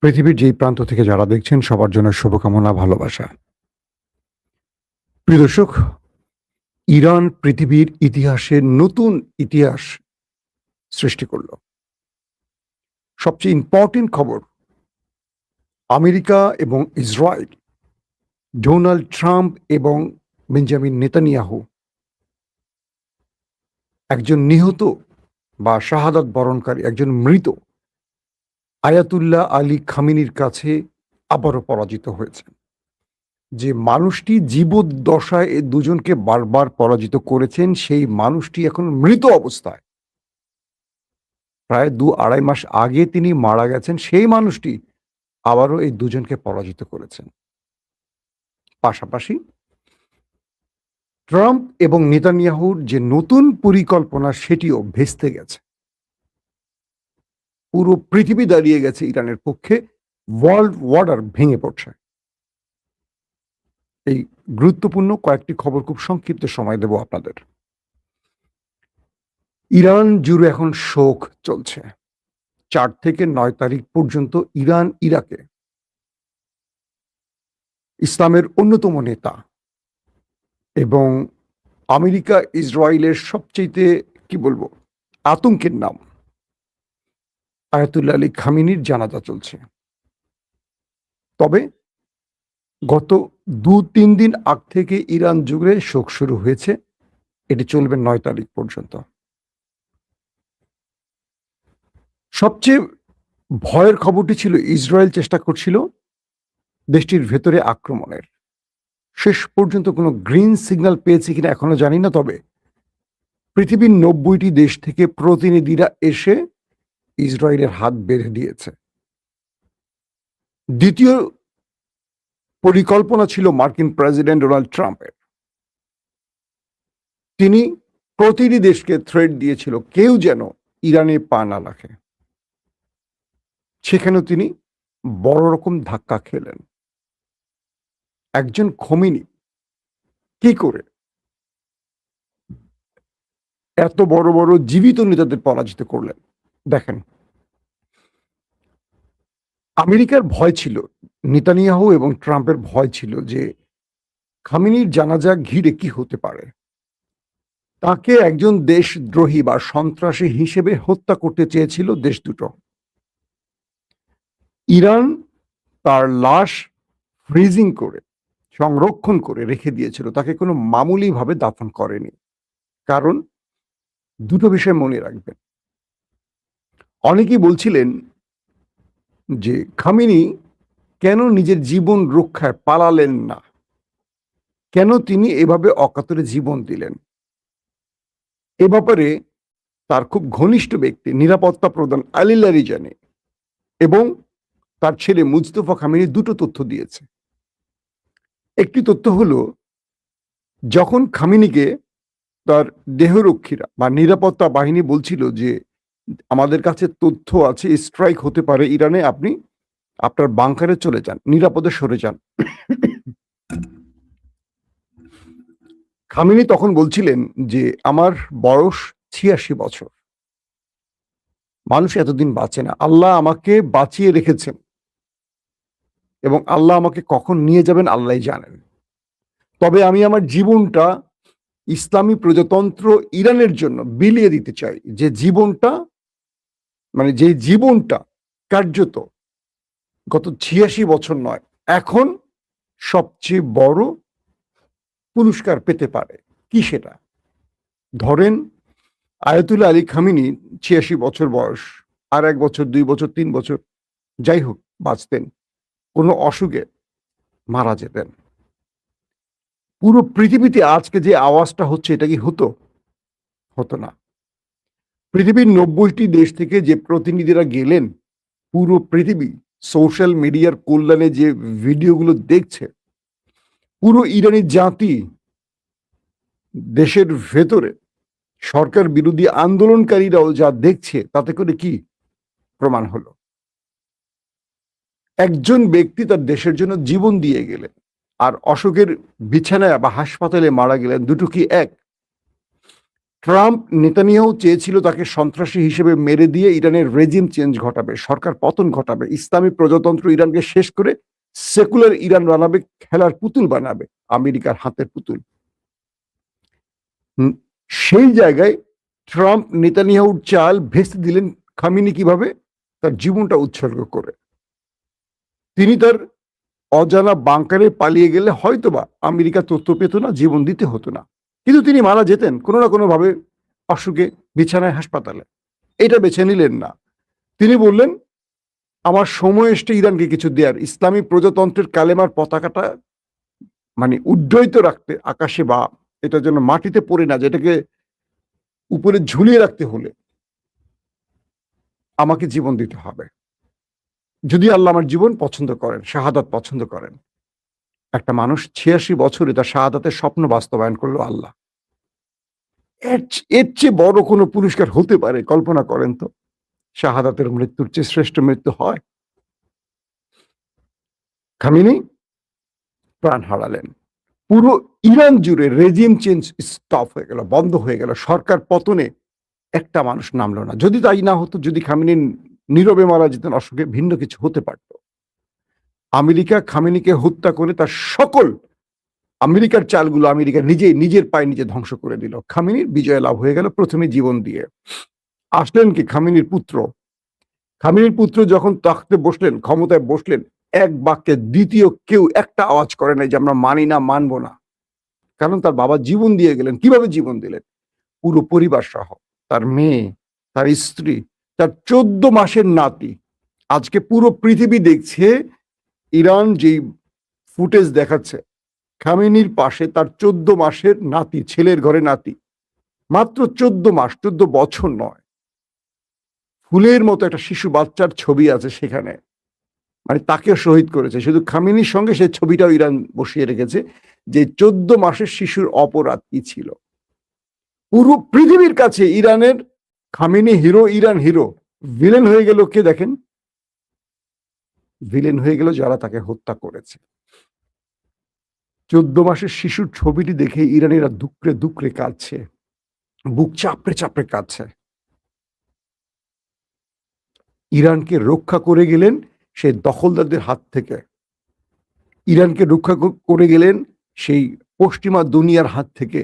পৃথিবীর যেই প্রান্ত থেকে যারা দেখছেন সবার জন্য শুভকামনা, ভালোবাসা। প্রিয় দর্শক, ইরান পৃথিবীর ইতিহাসে নতুন ইতিহাস সৃষ্টি করল। সবচেয়ে ইম্পর্টেন্ট খবর, আমেরিকা এবং ইসরায়েল, ডোনাল্ড ট্রাম্প এবং বেঞ্জামিন নেতানিয়াহু একজন নিহত বা শাহাদাত বরণকারী, একজন মৃত আয়াতুল্লাহ আলী খামেনির কাছে আবারও পরাজিত হয়েছেন। যে মানুষটি জীবদ্দশায় এ দুজনকে বারবার পরাজিত করেছেন, সেই মানুষটি এখন মৃত অবস্থায়। প্রায় ২-২.৫ মাস আগে তিনি মারা গেছেন, সেই মানুষটি আবারও এই দুজনকে পরাজিত করেছেন। পাশাপাশি ট্রাম্প এবং নেতানিয়াহুর যে নতুন পরিকল্পনা, সেটিও ভেস্তে গেছে। পুরো পৃথিবী দাঁড়িয়ে গেছে ইরানের পক্ষে, ওয়ার্ল্ড অর্ডার ভেঙে পড়ছে। এই গুরুত্বপূর্ণ কয়েকটি খবর খুব সংক্ষিপ্ত সময় দেব আপনাদের। ইরান জুড়ে এখন শোক চলছে। ৪ থেকে ৯ তারিখ পর্যন্ত ইরান ইরাকে ইসলামের অন্যতম নেতা এবং আমেরিকা ইসরায়েলের সবচেয়ে কি বলবো আতঙ্কের নাম আয়াতুল্লাহ আলী খামেনির জানাজা চলছে। তবে গত ২-৩ দিন আগ থেকে ইরান জুড়ে শোক শুরু হয়েছে। এটি চলবে ৯ তারিখ পর্যন্ত। সবচেয়ে ভয়ের খবরটি ছিল ইসরায়েল চেষ্টা করছিল দেশটির ভেতরে আক্রমণের। শেষ পর্যন্ত কোনো গ্রিন সিগন্যাল পেয়েছে কিনা এখনো জানি না, তবে পৃথিবীর ৯০টি দেশ থেকে প্রতিনিধিরা এসে ইসরায়েলের হাত বেঁধে দিয়েছে। দ্বিতীয় পরিকল্পনা ছিল মার্কিন প্রেসিডেন্ট ডোনাল্ড ট্রাম্পের। তিনি প্রতিটি দেশকে থ্রেট দিয়েছিল কেউ যেন ইরানে পা না রাখে। সেখানেও তিনি বড় রকম ধাক্কা খেলেন। একজন খোমেনি কি করে এত বড় বড় জীবিত নেতাদের পরাজিত করলেন? দেখেন, আমেরিকার ভয় ছিল, নেতানিয়াহু এবং ট্রাম্পের ভয় ছিল যে খামেনির জানাজা ঘিরে কি হতে পারে। তাকে একজন দেশদ্রোহী বা সন্ত্রাসী হিসেবে হত্যা করতে চেয়েছিল দেশ দুটো। ইরান তার লাশ ফ্রিজিং করে সংরক্ষণ করে রেখে দিয়েছিল, তাকে কোনো মামুলি ভাবে দাফন করেনি। কারণ দুটো বিষয় মনে রাখবেন। অনেকেই বলছিলেন যে খামেনি কেন নিজের জীবন রক্ষায় পালালেন না, কেন তিনি এভাবে অকাতরে জীবন দিলেন। এ ব্যাপারে তার খুব ঘনিষ্ঠ ব্যক্তি, নিরাপত্তা প্রধান আলী লারিজানি এবং তার ছেলে মুজতফা খামেনি দুটো তথ্য দিয়েছে। একটি তথ্য হলো, যখন খামেনিকে তার দেহরক্ষীরা বা নিরাপত্তা বাহিনী বলছিল যে আমাদের কাছে তথ্য আছে স্ট্রাইক হতে পারে ইরানে, আপনি আপনার বাংকারে চলে যান, নিরাপদে সরে যান। খামেনি তখন বলছিলেন যে আমার বয়স ৮৬ বছর, মানুষ এতদিন বাঁচে না, আল্লাহ আমাকে বাঁচিয়ে রেখেছেন এবং আল্লাহ আমাকে কখন নিয়ে যাবেন আল্লাহই জানেন। তবে আমি আমার জীবনটা ইসলামী প্রজাতন্ত্র ইরানের জন্য বিলিয়ে দিতে চাই, যে জীবনটা মানে যে জীবনটা কার্যত গত ৮৬ বছর নয়, এখন সবচেয়ে বড় পুরস্কার পেতে পারে। কি সেটা? ধরেন আয়াতুল্লাহ আলী খামেনি ৮৬ বছর বয়স, আর ১ বছর ২ বছর ৩ বছর যাই হোক বাঁচতেন, কোনো অসুখে মারা যেতেন। পুরো পৃথিবীতে আজকে যে আওয়াজটা হচ্ছে, এটা কি হতো? হতো না। পৃথিবীর ৯০টি দেশ থেকে যে প্রতিনিধিরা গেলেন, পুরো পৃথিবী সোশ্যাল মিডিয়ার কল্যাণে যে ভিডিওগুলো দেখছে, পুরো ইরানি জাতি দেশের ভেতরে সরকার বিরোধী আন্দোলনকারীরাও যা দেখছে, তাতে করে কি প্রমাণ হলো? একজন ব্যক্তি তার দেশের জন্য জীবন দিয়ে গেলেন আর অসুখের বিছানায় বা হাসপাতালে মারা গেলেন, দুটো কি এক? ট্রাম্প নেতানিয়াহু চেয়েছিল তাকে সন্ত্রাসী হিসেবে মেরে দিয়ে ইরানের রেজিম চেঞ্জ ঘটাবে, সরকার পতন ঘটাবে, ইসলামী প্রজাতন্ত্র ইরানকে শেষ করে সেকুলার ইরান বানাবে, খেলার পুতুল বানাবে, আমেরিকার হাতের পুতুল। সেই জায়গায় ট্রাম্প নেতানিয়াহুর চাল ভেস্তে দিলেন খামিনি কিভাবে? তার জীবনটা উৎসর্গ করে। তিনি তার অজানা বাংকারে পালিয়ে গেলে হয়তোবা আমেরিকা তথ্য পেত না, জীবন দিতে হতো না, কিন্তু তিনি মারা যেতেন কোনো না কোনো ভাবে, অসুখে, বিছানায়, হাসপাতালে। এটা বেছে নিলেন না। তিনি বললেন, আমার সময় এসছে ইরানকে কিছু দেয়ার, ইসলামী প্রজাতন্ত্রের কালেমার পতাকাটা মানে উড্ডয়িত রাখতে আকাশে, বা এটা যেন মাটিতে পড়ে না, যেটাকে উপরে ঝুলিয়ে রাখতে হলে আমাকে জীবন দিতে হবে, যদি আল্লাহ আমার জীবন পছন্দ করেন, শাহাদাত পছন্দ করেন। একটা মানুষ ৮৬ বছরে তার শাহাদাতের স্বপ্ন বাস্তবায়ন করলো আল্লাহ। এর চেয়ে বড় কোনো পুরস্কার হতে পারে? কল্পনা করেন তো, শাহাদাতের মৃত্যুর চেয়ে শ্রেষ্ঠ মৃত্যু হয়? খামেনি প্রাণ হারালেন। পুরো ইরান জুড়ে রেজিম চেঞ্জ স্টপ হয়ে গেল, বন্ধ হয়ে গেল। সরকার পতনে একটা মানুষ নামলো না। যদি তাই না হতো, যদি খামেনি নীরবে মারা যেতেন অসুখে, ভিন্ন কিছু হতে পারত। আমেরিকা খামেনিকে হত্যা করে তার সকল আমেরিকার চালগুলো আমেরিকা নিজের পায়ে নিজে ধ্বংস করে দিল। খামেনির বিজয় লাভ হয়ে গেল প্রথমে জীবন দিয়ে। আসলেন কি খামেনির পুত্র? খামেনির পুত্র যখন তখতে বসলেন, ক্ষমতায় বসলেন, এক বাক্যে দ্বিতীয় কেউ একটা আওয়াজ করে নাই যে আমরা মানি না, মানব না। কারণ তার বাবা জীবন দিয়ে গেলেন। কিভাবে জীবন দিলেন? পুরো পরিবার সহ, তার মেয়ে, তার স্ত্রী, তার ১৪ মাসের নাতি। আজকে পুরো পৃথিবী দেখছে ইরান যেই ফুটেজ দেখাচ্ছে, খামেনির পাশে তার ১৪ মাসের নাতি, ছেলের ঘরে নাতি, মাত্র ১৪ মাস, ১৪ বছর নয়, ফুলের মতো একটা শিশু বাচ্চার ছবি আছে সেখানে। মানে তাকে শহীদ করেছে। শুধু খামেনির সঙ্গে সেই ছবিটাও ইরান বসিয়ে রেখেছে যে ১৪ মাসের শিশুর অপরাধ কি ছিল। পুরো পৃথিবীর কাছে ইরানের Khamenei hero, Iran hero. Villain হয়ে গেল কে দেখেন? ভিলেন হয়ে গেল যারা তাকে হত্যা করেছে। ১৪ মাসের শিশুর ছবিটি দেখে ইরানিরা দুকড়ে দুকড়ে কাঁদছে, বুক চাপড়ে চাপড়ে কাঁদছে। ইরানকে রক্ষা করে গেলেন সেই দখলদারদের হাত থেকে। ইরানকে রক্ষা করে গেলেন সেই পশ্চিমা দুনিয়ার হাত থেকে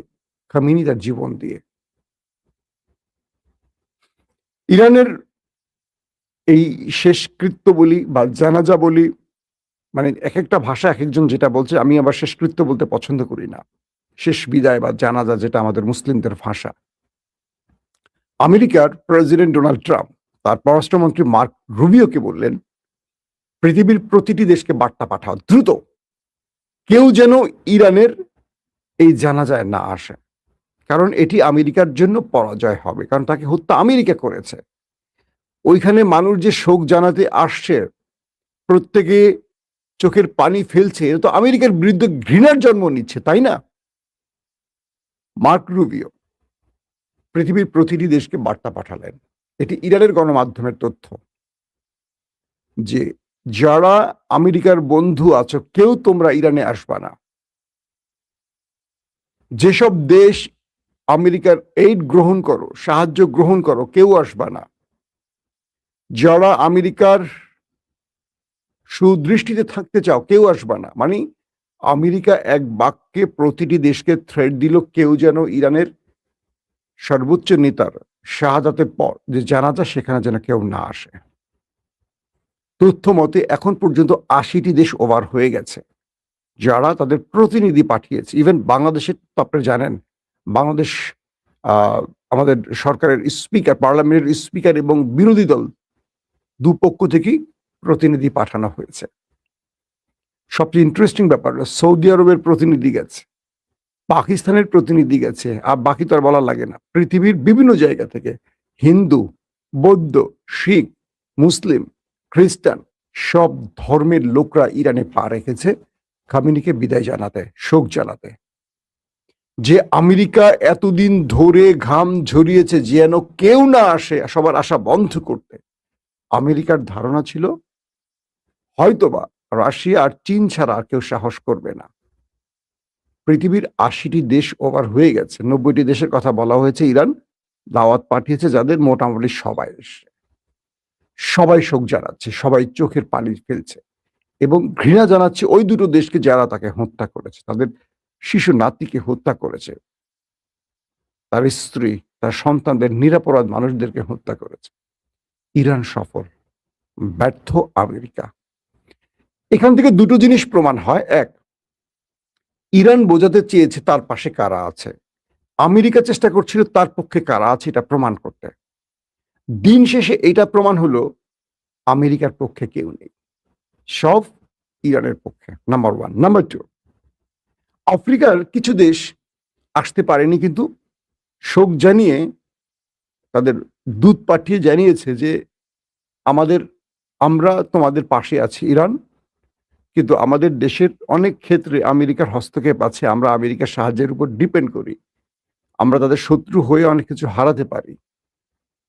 খামেনি তার জীবন দিয়ে। ইরানের এই শেষকৃত্য বলি বা জানাজা বলি, মানে এক একটা ভাষা এক একজন যেটা বলছে, আমি আবার শেষকৃত্য বলতে পছন্দ করি না। শেষ বিদায় বা জানাজা, যেটা আমাদের মুসলিমদের ভাষা। আমেরিকার প্রেসিডেন্ট ডোনাল্ড ট্রাম্প তার পররাষ্ট্রমন্ত্রী মার্ক রুবিওকে বললেন, পৃথিবীর প্রতিটি দেশকে বার্তা পাঠাও দ্রুত, কেউ যেন ইরানের এই জানাজায় না আসে, কারণ এটি আমেরিকার জন্য পরাজয় হবে, কারণ তাকে হত্যা আমেরিকা করেছে। ওইখানে মানুষ যে শোক জানাতে আসছে, প্রত্যেকে চোখের পানি ফেলছে, এটা তো আমেরিকার বিরুদ্ধে ঘৃণার জন্ম নিচ্ছে, তাই না? মার্ক রুবিও পৃথিবীর প্রতিটি দেশকে বার্তা পাঠালেন। এটি ইরানের গণমাধ্যমের তথ্য, যে যারা আমেরিকার বন্ধু আছো, কেউ তোমরা ইরানে আসবা না। যেসব দেশ আমেরিকার এইড গ্রহণ করো, সাহায্য গ্রহণ করো, কেউ আসবা না। যারা আমেরিকার সুদৃষ্টিতে থাকতে চাও, কেউ আসবা না। মানে আমেরিকা এক বাক্যে প্রতিটি দেশকে থ্রেট দিল, কেউ যেন ইরানের সর্বোচ্চ নেতার শাহাদাতের পর যে জানাজা, সেখানে যেন কেউ না আসে। তথ্য মতে এখন পর্যন্ত ৮০টি দেশ ওভার হয়ে গেছে যারা তাদের প্রতিনিধি পাঠিয়েছে। ইভেন বাংলাদেশের তো আপনারা জানেন, বাংলাদেশ আমাদের সরকারের স্পিকার, পার্লামেন্টের স্পিকার এবং বিরোধী দল দুপক্ষ থেকেই প্রতিনিধি পাঠানো হয়েছে। সবচেয়ে ইন্টারেস্টিং ব্যাপার, সৌদি আরবের প্রতিনিধি গেছে, পাকিস্তানের প্রতিনিধি গেছে, আর বাকি তো আর বলা লাগে না। পৃথিবীর বিভিন্ন জায়গা থেকে হিন্দু, বৌদ্ধ, শিখ, মুসলিম, খ্রিস্টান, সব ধর্মের লোকরা ইরানে পা রেখেছে খামেনিকে বিদায় জানাতে, শোক জানাতে। যে আমেরিকা এতদিন ধরে ঘাম ঝরিয়েছে যেন কেউ না আসে, সবার আশা বন্ধ করতে, আমেরিকার ধারণা ছিল হয়তোবা রাশিয়া আর চীন ছাড়া আর কেউ সাহস করবে না। পৃথিবীর ৮০টি দেশ ওভার হয়ে গেছে, ৯০টি দেশের কথা বলা হয়েছে। ইরান দাওয়াত পাঠিয়েছে যাদের মোটামুটি সবাই এসছে, সবাই শোক জানাচ্ছে, সবাই চোখের পানি ফেলছে এবং ঘৃণা জানাচ্ছে ওই দুটো দেশকে যারা তাকে হত্যা করেছে, তাদের শিশু নাতিকে হত্যা করেছে, তার স্ত্রী, তার সন্তানদের, নিরাপরাধ মানুষদেরকে হত্যা করেছে। ইরান সফল, ব্যর্থ আমেরিকা। এখান থেকে দুটো জিনিস প্রমাণ হয়। এক, ইরান বোঝাতে চেয়েছে তার পাশে কারা আছে, আমেরিকা চেষ্টা করছিল তার পক্ষে কারা আছে এটা প্রমাণ করতে। দিন শেষে এটা প্রমাণ হলো আমেরিকার পক্ষে কেউ নেই, সব ইরানের পক্ষে। Number one. নাম্বার টু, আফ্রিকার কিছু দেশ আসতে পারেনি, কিন্তু শোক জানিয়ে তাদের দূত পাঠিয়ে জানিয়েছে যে আমরা তোমাদের পাশে আছি ইরান, কিন্তু আমাদের দেশের অনেক ক্ষেত্রে আমেরিকার হস্তক্ষেপ আছে, আমরা আমেরিকার সাহায্যের উপর ডিপেন্ড করি, আমরা তাদের শত্রু হয়ে অনেক কিছু হারাতে পারি,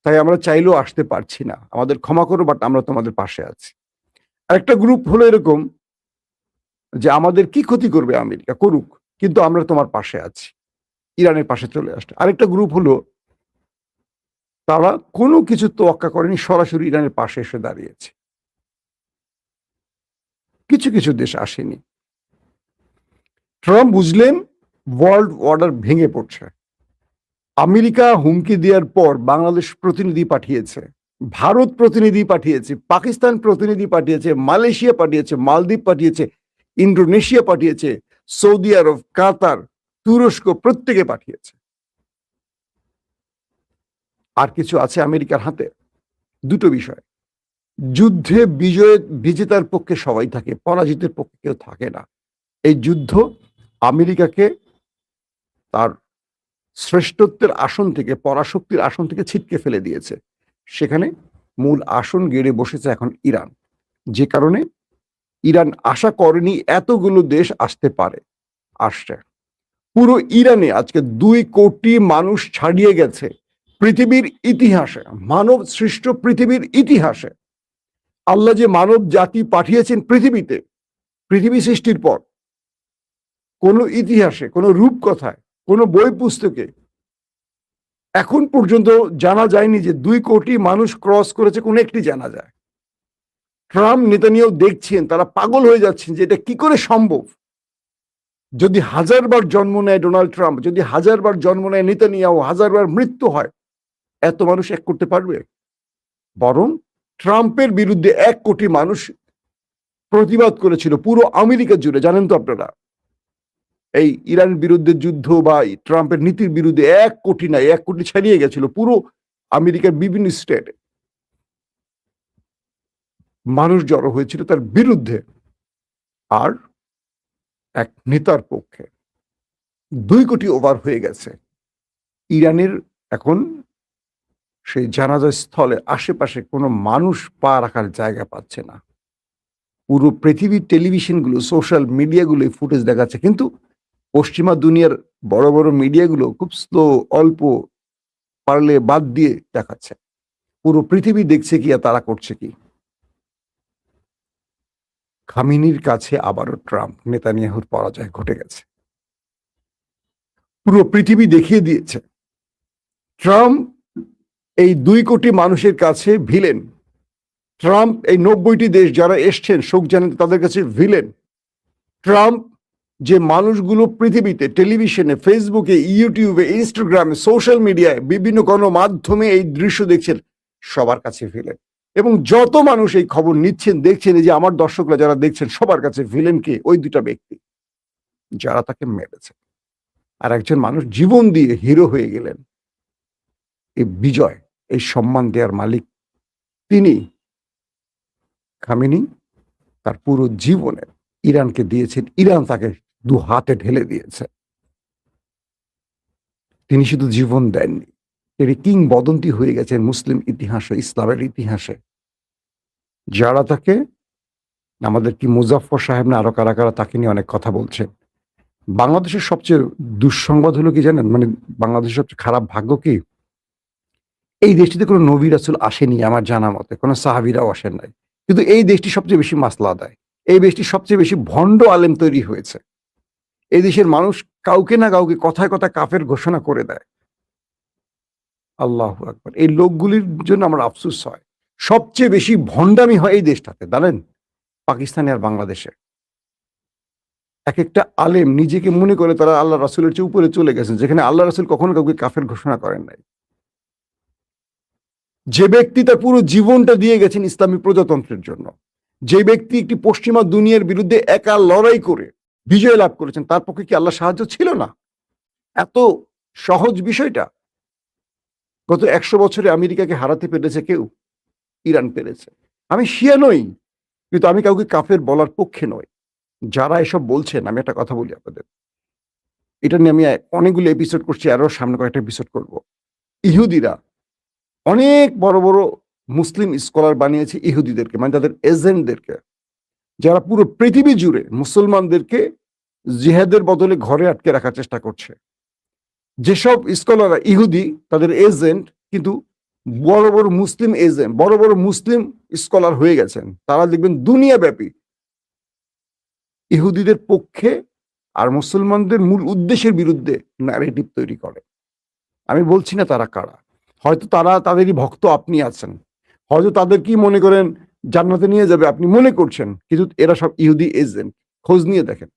তাই আমরা চাইলেও আসতে পারছি না, আমাদের ক্ষমা করো, বাট আমরা তোমাদের পাশে আছি। আরেকটা গ্রুপ হলো এরকম যে আমাদের কি ক্ষতি করবে আমেরিকা, করুক, কিন্তু আমরা তোমার পাশে আছি, ইরানের পাশে চলে আসছে। আরেকটা গ্রুপ হলো তারা কোনো কিছু তোয়াক্কা করেনি, সরাসরি ইরানের পাশে এসে দাঁড়িয়েছে। কিছু কিছু দেশ আসেনি। ট্রাম্প বুঝলেন ওয়ার্ল্ড অর্ডার ভেঙে পড়ছে। আমেরিকা হুমকি দেওয়ার পর বাংলাদেশ প্রতিনিধি পাঠিয়েছে, ভারত প্রতিনিধি পাঠিয়েছে, পাকিস্তান প্রতিনিধি পাঠিয়েছে, মালয়েশিয়া পাঠিয়েছে, মালদ্বীপ পাঠিয়েছে, ইন্দোনেশিয়া পাঠিয়েছে, সৌদি আরব, কাতার, তুরস্ক, প্রত্যেকে পাঠিয়েছে। আর কিছু আছে আমেরিকার হাতে? দুটো বিষয়। যুদ্ধে বিজেতার পক্ষে সবাই থাকে, পরাজিতের পক্ষে কেউ থাকে না। এই যুদ্ধ আমেরিকাকে তার শ্রেষ্ঠত্বের আসন থেকে, পরাশক্তির আসন থেকে ছিটকে ফেলে দিয়েছে। সেখানে মূল আসন গেড়ে বসেছে এখন ইরান, যে কারণে ইরান আশা করেনি এতগুলো দেশ আসতে পারে, আসছে। পুরো ইরানে আজকে 2 কোটি মানুষ ছাড়িয়ে গেছে পৃথিবীর ইতিহাসে, মানব সৃষ্ট পৃথিবীর ইতিহাসে। আল্লাহ যে মানব জাতি পাঠিয়েছেন পৃথিবীতে, পৃথিবী সৃষ্টির পর কোন ইতিহাসে, কোন রূপকথায়, কোন বই পুস্তকে এখন পর্যন্ত জানা যায়নি যে 2 কোটি মানুষ ক্রস করেছে, কোন একটি জানা যায়। ট্রাম্প, নেতানিয়াহু দেখছেন, তারা পাগল হয়ে যাচ্ছেন যে এটা কি করে সম্ভব। যদি 1000 বার জন্ম নেয় ডোনাল্ড ট্রাম্প, যদি 1000 বার জন্ম নেয় নেতানিয়াহু, 1000 বার মৃত্যু হয়, এত মানুষ এক করতে পারবে? বরং ট্রাম্পের বিরুদ্ধে 1 কোটি মানুষ প্রতিবাদ করেছিল পুরো আমেরিকা জুড়ে। জানেন তো আপনারা, এই ইরান বিরুদ্ধে যুদ্ধ বা ট্রাম্পের নীতির বিরুদ্ধে 1 কোটি নাই, 1 কোটি ছাড়িয়ে গেছিল পুরো আমেরিকার বিভিন্ন স্টেটে মানুষ জড়ো হয়েছিল তার বিরুদ্ধে আর এক নেতার পক্ষে। 2 কোটি ওভার হয়ে গেছে। ইরানের এখন সেই জানাজা স্থলে আশেপাশে কোনো মানুষ পা রাখার জায়গা পাচ্ছে না। পুরো পৃথিবীর টেলিভিশনগুলো, সোশ্যাল মিডিয়াগুলো ফুটেজ দেখাচ্ছে, কিন্তু পশ্চিমা দুনিয়ার বড় বড় মিডিয়াগুলো খুব স্লো, অল্প, পারলে বাদ দিয়ে দেখাচ্ছে। পুরো পৃথিবী দেখছে কি আর তারা করছে কি। খামেনির কাছে আবারও ট্রাম্প, নেতানিয়াহুর পরাজয় ঘটে গেছে। পুরো পৃথিবী দেখিয়ে দিয়েছে ট্রাম্প এই 2 কোটি মানুষের কাছে ভিলেন। ট্রাম্প এই 90টি দেশ যারা এসছেন শোক জানাতে, তাদের কাছে ভিলেন। ট্রাম্প যে মানুষগুলো পৃথিবীতে টেলিভিশনে, ফেসবুকে, ইউটিউবে, ইনস্টাগ্রামে, সোশ্যাল মিডিয়ায়, বিভিন্ন গণমাধ্যমে এই দৃশ্য দেখছেন, সবার কাছে ভিলেন। এবং যত মানুষ এই খবর নিচ্ছেন, দেখছেন, এই যে আমার দর্শকরা যারা দেখছেন, সবার কাছে ভিলেন কে? ওই 2টা ব্যক্তি যারা তাকে মেরেছে। আর একজন মানুষ জীবন দিয়ে হিরো হয়ে গেলেন। এই বিজয়, এই সম্মান দেওয়ার মালিক তিনি। খামেনি তার পুরো জীবনে ইরানকে দিয়েছেন, ইরান তাকে 2 হাতে ঢেলে দিয়েছে। তিনি শুধু জীবন দেননি, তিনি কিংবদন্তি হয়ে গেছেন মুসলিম ইতিহাসে, ইসলামের ইতিহাসে। যারা তাকে, আমাদের কি মুজাফফর সাহেব না আরো কারা কারা তাকে নিয়ে অনেক কথা বলছেন। বাংলাদেশের সবচেয়ে দুঃসংবাদ হলো কি জানেন, মানে বাংলাদেশের সবচেয়ে খারাপ ভাগ্য কি, এই দেশটিতে কোনো নবী রাসূল আসেনি আমার জানা মতে, কোনো সাহাবীরাও আসেন নাই, কিন্তু এই দেশটি সবচেয়ে বেশি মাসলা দেয়, এই দেশটি সবচেয়ে বেশি ভণ্ড আলেম তৈরি হয়েছে। এই দেশের মানুষ কাউকে না কাউকে কথায় কথায় কাফের ঘোষণা করে দেয়। আল্লাহু আকবার। এই লোকগুলির জন্য আমার আফসোস হয়। সবচেয়ে বেশি ভন্ডামি হয় এই দেশটাতে, জানেন? পাকিস্তানে আর বাংলাদেশে। একেকটা আলেম নিজেকে মনে করে তারা আল্লাহ রাসূলের চেয়ে উপরে চলে গেছেন, যেখানে আল্লাহ রাসূল কখনো কাউকে কাফের ঘোষণা করেন নাই। যে ব্যক্তি তার পুরো জীবনটা দিয়ে গেছেন ইসলামী প্রজাতন্ত্রের জন্য, যে ব্যক্তি একটি পশ্চিমা দুনিয়ার বিরুদ্ধে একা লড়াই করে বিজয় লাভ করেছেন, তার পক্ষে কি আল্লাহর সাহায্য ছিল না? এত সহজ বিষয়টা। গত ১০০ বছরে আমেরিকাকে হারাতে পেরেছে কেউ? ইরান পেরেছে। আমি শিয়া নই, কিন্তু আমি কাউকে কাফের বলার পক্ষে নই। যারা এসব বলছেন, আমি একটা কথা বলি আপনাদের। এটা নিয়ে আমি অনেকগুলো এপিসোড করছি, আরো সামনে কয়েকটা এপিসোড করব। ইহুদিরা অনেক বড়, বড় মুসলিম স্কলার বানিয়েছে ইহুদিদেরকে, মানে তাদের এজেন্টদেরকে, যারা পুরো পৃথিবী জুড়ে মুসলমানদেরকে জিহাদের বদলে ঘরে আটকে রাখার চেষ্টা করছে। যেসব স্কলাররা ইহুদি, তাদের এজেন্ট কিন্তু বড় বড় মুসলিম এজেন্ট, বড় বড় মুসলিম স্কলার হয়ে গেছেন। তারা দেখবেন দুনিয়াব্যাপী ইহুদিদের পক্ষে আর মুসলমানদের মূল উদ্দেশ্যের বিরুদ্ধে ন্যারেটিভ তৈরি করে। আমি বলছি না তারা কারা, হয়তো তারা তাদেরই ভক্ত আপনি আছেন, হয়তো তাদেরকেই মনে করেন জান্নাতে নিয়ে যাবে আপনি মনে করছেন, কিন্তু এরা সব ইহুদি এজেন্ট। খোঁজ নিয়ে দেখেন,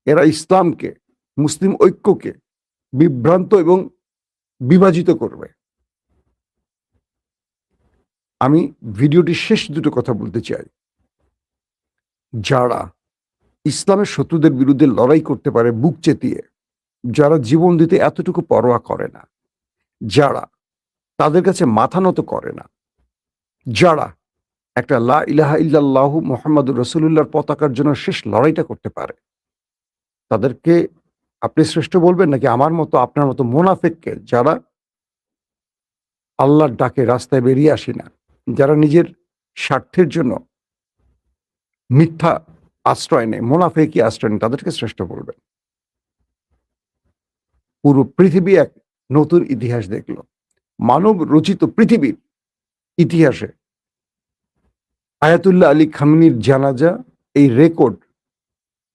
এরা ইসলামকে, মুসলিম ঐক্যকে বিভ্রান্ত এবং বিভাজিত করবে। আমি ভিডিওটির শেষ দুটো কথা বলতে চাই। যারা ইসলামের শত্রুদের বিরুদ্ধে লড়াই করতে পারে বুক চেতিয়ে, যারা জীবন দিতে এতটুকু পরোয়া করে না, যারা তাদের কাছে মাথা নত করে না, যারা একটা লা ইলাহা ইল্লাল্লাহু মুহাম্মাদুর রাসূলুল্লাহর পতাকার জন্য শেষ লড়াইটা করতে পারে, তাদেরকে আপনি শ্রেষ্ঠ বলবেন নাকি আমার মতো আপনার মতো মুনাফিককে, যারা আল্লাহর ডাকে রাস্তায় বেরিয়ে আসে না, যারা নিজের স্বার্থের জন্য মিথ্যা আশ্রয় নেয়, মুনাফিকি আশ্রয় নেয়, তাদেরকে শ্রেষ্ঠ বলবেন? পুরো পৃথিবী এক নতুন ইতিহাস দেখল। মানব রচিত পৃথিবীর ইতিহাসে আয়াতুল্লাহ আলী খামেনির জানাজা, এই রেকর্ড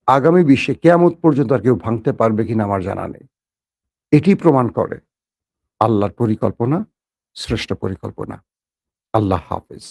আগামী বিশ্বে কিয়ামত পর্যন্ত আর কেউ ভাঙতে পারবে কিনা আমার জানা নেই। এটি প্রমাণ করে আল্লাহর পরিকল্পনা শ্রেষ্ঠ পরিকল্পনা। আল্লাহ হাফেজ।